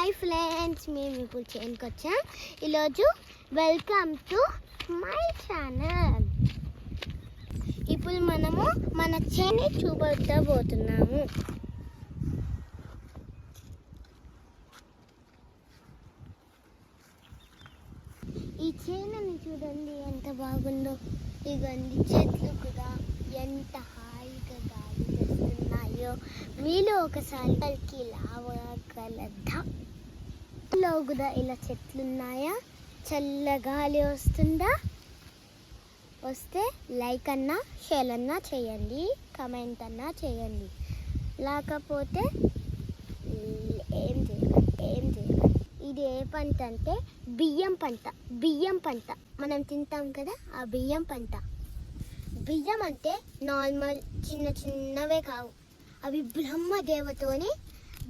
Hi friends, మేము ఇప్పుడు చేనుకి వచ్చాం. ఈరోజు వెల్కమ్ టు మై ఛానల్. ఇప్పుడు మనము మన చేని చూపబోతున్నాము. ఈ చేనుని చూడండి ఎంత బాగుందో. ఇవన్నీ చెట్లు కూడా ఎంత హాయిగా గాలి వస్తున్నాయో. మీలో ఒకసారి పైకి లావగలదా? లో కూడా ఇలా చెట్లు ఉన్నాయా? చల్లగాలి వస్తుందా? వస్తే లైక్ అన్నా షేర్ అన్నా చేయండి, కమెంట్ అన్నా చేయండి. లేకపోతే ఏం చేయకండి. ఇది ఏ పంట అంటే బియ్యం పంట. మనం తింటాం కదా, ఆ బియ్యం పంట. బియ్యం అంటే నార్మల్ చిన్నవే కావు. అవి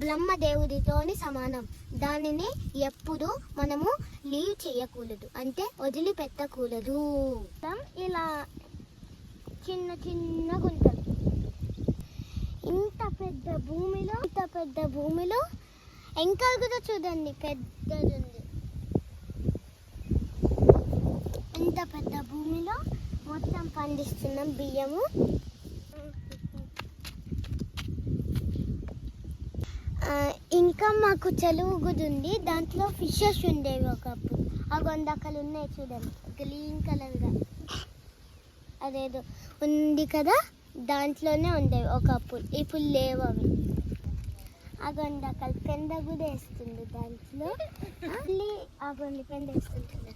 బ్రహ్మదేవుడితోని సమానం. దానిని ఎప్పుడు మనము లీవ్ చేయకూడదు, అంటే వదిలిపెట్టకూడదు. ఇలా చిన్న గుంటలు. ఇంత పెద్ద భూమిలో ఎంకలు కూడా చూడండి పెద్దది ఉంది. ఇంత పెద్ద భూమిలో మొత్తం పండిస్తున్నాం బియ్యము. ఇంకా మాకు చెరువు కూడా ఉంది. దాంట్లో ఫిషెస్ ఉండేవి ఒకప్పుడు. ఆ గొందకలు ఉన్నాయి చూడండి, గ్రీన్ కలర్గా. అదేదో ఉంది కదా, దాంట్లోనే ఉండేవి ఒకప్పుడు. ఇప్పుడు లేవు అవి. ఆ గొందకలు పెండ కూడా వేస్తుంది దాంట్లో. ఆ గొండి పెండ వేస్తుంటుంది.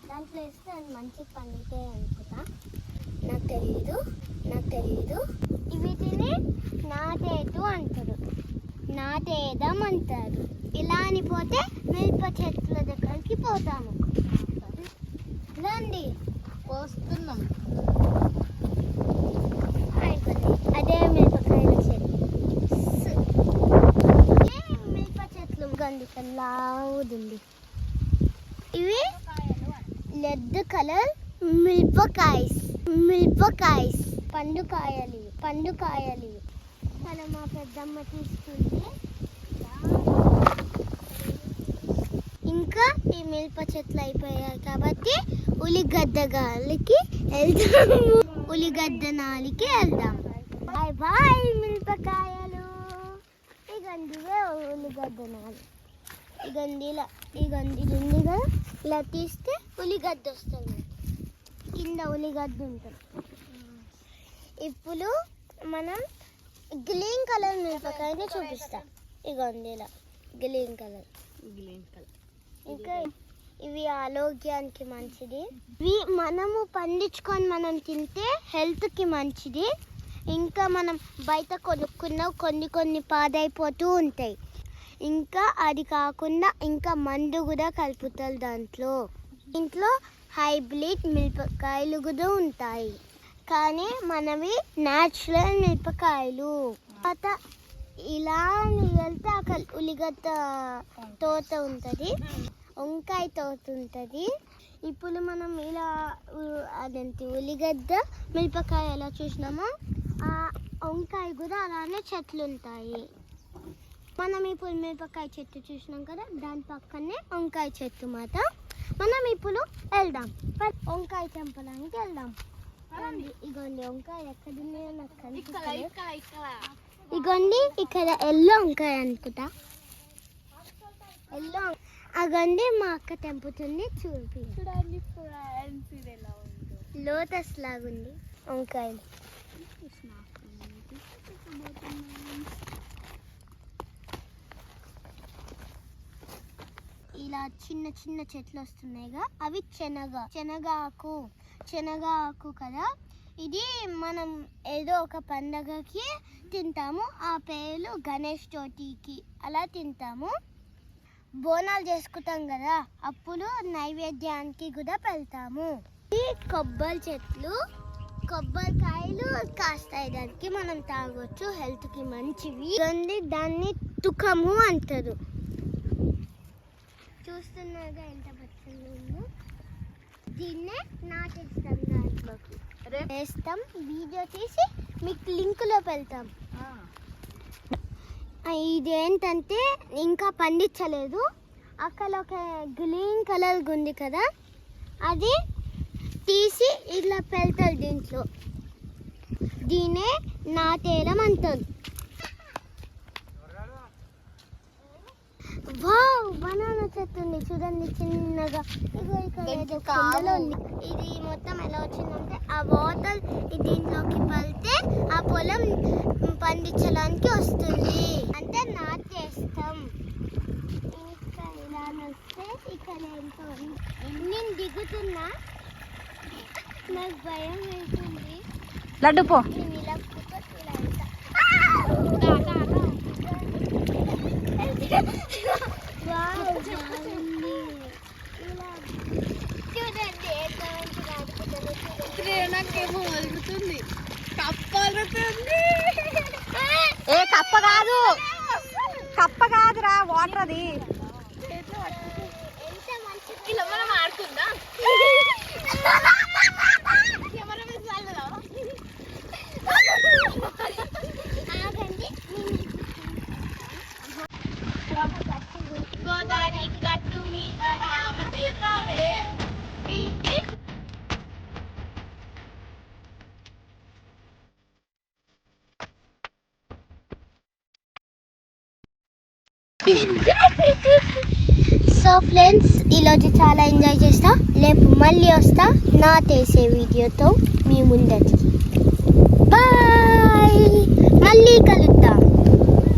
దాంట్లో వేస్తే అది మంచిగా పండుతాయి అనుకుంటా. నాకు తెలియదు. వీటిని నాటేద్దాం అంటారు. ఇలా అని పోతే మిరప చెట్ల దగ్గరికి పోతాము. రండి, వస్తున్నాం. అదే మిరపకాయల చెట్లు. మిరప చెట్లు గండి లావుంది. ఇవి రెడ్ కలర్ మిరపకాయస్ పండుకాయలు. మనం మా పెద్దమ్మ తీసుకుంటే ఇంకా ఈ మిరప చెట్లు అయిపోయాయి కాబట్టి ఉల్లిగడ్డనాలికి వెళ్దాం. బాయ్ మిరపకాయలు. ఇగండివే ఉల్లిగడ్డనాలు. ఇగండి ఉంది కదా, ఇలా తీస్తే ఉల్లిగడ్డ వస్తుంది. కింద ఉల్లిగడ్డ ఉంటుంది. ఇప్పుడు మనం గ్రీన్ కలర్ మిరపకాయని చూపిస్తాం. ఇగోండి ఇలా గ్రీన్ కలర్. ఇంకా ఇవి ఆరోగ్యానికి మంచిది. ఇవి మనము పండించుకొని మనం తింటే హెల్త్కి మంచిది. ఇంకా మనం బయట కొనుక్కున్న కొన్ని పాడైపోతూ ఉంటాయి. ఇంకా అది కాకుండా ఇంకా మందు కూడా కలుపుతారు దాంట్లో. ఇంట్లో హైబ్రిడ్ మిరపకాయలు కూడా ఉంటాయి, కానీ మనవి న్యాచురల్ మిరపకాయలు. తర్వాత ఇలా వెళ్తే అక్కడ ఉల్లిగడ్డ తోట ఉంటుంది, వంకాయ తోట ఉంటుంది. ఇప్పుడు మనం ఇలా అదేంటి ఉల్లిగడ్డ మిరపకాయ ఎలా చూసినామో ఆ వంకాయ కూడా అలానే చెట్లు ఉంటాయి. మనం ఇప్పుడు మిరపకాయ చెట్టు చూసినాం కదా, దాని పక్కనే వంకాయ చెట్టు మాట. మనం ఇప్పుడు వెళ్దాం, వంకాయ తెంపడానికి వెళ్దాం. ఇగోండి వంకాయ ఎక్కడున్నాయో నాకు కనిపిస్తలేదు. ఇగోండి ఇక్కడ ఎల్లో వంకాయ అనుకుంటా. అగండి మా అక్క తెంపుతుంది. చూడండి లోటస్ లాగుంది వంకాయలు. ఇలా చిన్న చెట్లు వస్తున్నాయిగా, అవి శనగాకు కదా. ఇది మనం ఏదో ఒక పండగకి తింటాము. ఆ పేర్లు గణేష్ చవితికి అలా తింటాము. బోనాలు చేసుకుంటాం కదా, అప్పుడు నైవేద్యానికి కూడా పెడతాము. ఈ కొబ్బరి చెట్లు, కొబ్బరికాయలు కాస్తాయి. దానికి మనం తాగొచ్చు, హెల్త్కి మంచివి. దాన్ని తుకము అంటారు. చూస్తున్నాగా ఎంత పచ్చగా ఉందో. దీన్నే నాటేస్తాం, దాంట్లోకి వేస్తాం. వీడియో తీసి మీకు లింకులో పెడతాం. ఇదేంటంటే ఇంకా పండించలేదు. అక్కడ ఒక గ్రీన్ కలర్ ఉంది కదా, అది తీసి ఇట్లా పెడతారు దీంట్లో. దీనే నాటేయడం అంటారు. వావ్, బనానా చెట్టు ఉంది చూడండి చిన్నగా. ఇగో ఇక్కడ ఏదో కుండలో ఉంది. ఇది మొత్తం ఎలా వచ్చిందంటే ఆ వాటర్ దీంట్లోకి పడితే ఆ పొలం పండించడానికి వస్తుంది. అంటే నాటేస్తాం. ఇంకా ఇలా వస్తే ఇక్కడ ఎంతో నేను దిగుతున్నా, నాకు భయం వేస్తుంది. లడ్డు పో. నేను ఇలా కూర్చొని ఇలా వెళ్తా. వావ్, బాగుంది. ఇలా చూడండి ఎట్లా మంచిగా ఆడుకుంటారో చూడండి. నాకేమో వలుగుతుంది, కప్ప వలుగుతుంది. ఏ కప్ప కాదు, కప్ప కాదురా, వాటర్ అది. ఎంత మంచిగా ఇలా మనం ఆడుకుందా? ఆగండి. సో ఫ్రెండ్స్, ఈరోజు చాలా ఎంజాయ్ చేస్తా. రేపు మళ్ళీ వస్తా నాటేసే వీడియోతో మీ ముందరికి. బాయ్, మళ్ళీ కలుద్దాం.